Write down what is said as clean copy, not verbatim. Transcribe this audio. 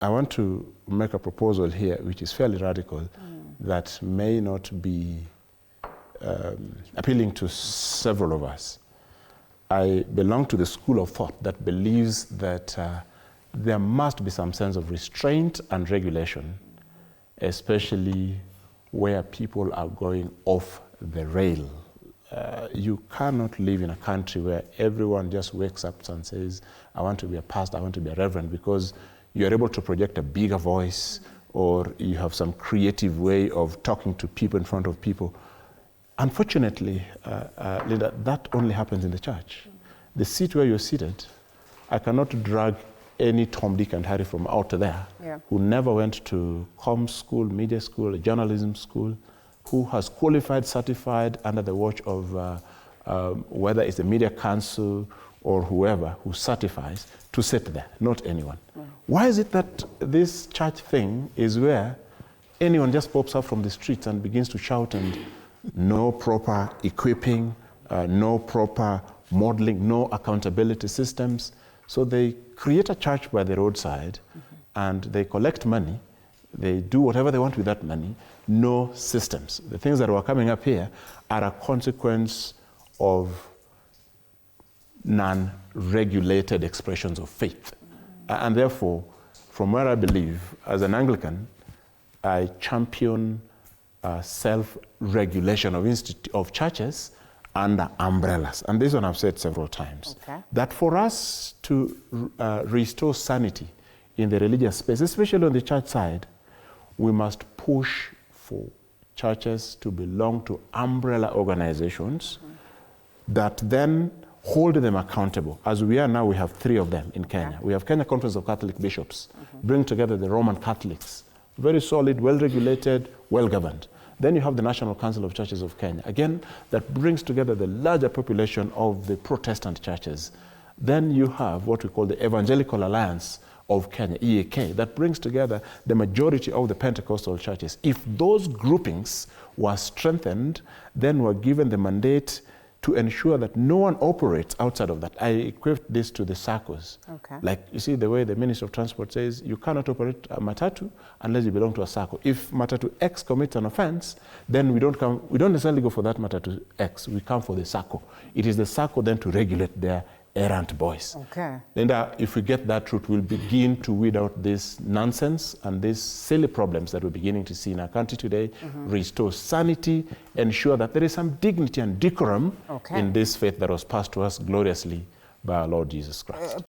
I want to make a proposal here, which is fairly radical, that may not be appealing to several of us. I belong to the school of thought that believes that there must be some sense of restraint and regulation, especially where people are going off the rail. You cannot live in a country where everyone just wakes up and says, I want to be a pastor, I want to be a reverend, because you're able to project a bigger voice, or you have some creative way of talking to people in front of people. Unfortunately, Linda, that only happens in the church. The seat where you're seated, I cannot drag any Tom, Dick, and Harry from out there who never went to comm school, media school, journalism school, who has qualified, certified under the watch of whether it's the Media Council or whoever who certifies to sit there, not anyone. Why is it that this church thing is where anyone just pops up from the streets and begins to shout, and no proper equipping, no proper modeling, no accountability systems? So they create a church by the roadside and they collect money, they do whatever they want with that money, no systems. The things that were coming up here are a consequence of non-regulated expressions of faith. And therefore, from where I believe, as an Anglican, I champion self-regulation of churches under umbrellas. And this one I've said several times. That for us to restore sanity in the religious space, especially on the church side, we must push for churches to belong to umbrella organizations that then hold them accountable. As we are now, we have 3 of them in Kenya. We have Kenya Conference of Catholic Bishops, bring together the Roman Catholics, very solid, well-regulated, well-governed. Then you have the National Council of Churches of Kenya, again, that brings together the larger population of the Protestant churches. Then you have what we call the Evangelical Alliance of Kenya, EAK, that brings together the majority of the Pentecostal churches. If those groupings were strengthened, then were given the mandate to ensure that no one operates outside of that. I equate this to the SACCOs. Like, you see the way the Ministry of Transport says, you cannot operate a matatu unless you belong to a SACCO. If matatu X commits an offense, then we don't necessarily go for that matatu X, we come for the SACCO. It is the SACCO then to regulate their errant boys. Linda, if we get that truth, we'll begin to weed out this nonsense and these silly problems that we're beginning to see in our country today, restore sanity, ensure that there is some dignity and decorum in this faith that was passed to us gloriously by our Lord Jesus Christ.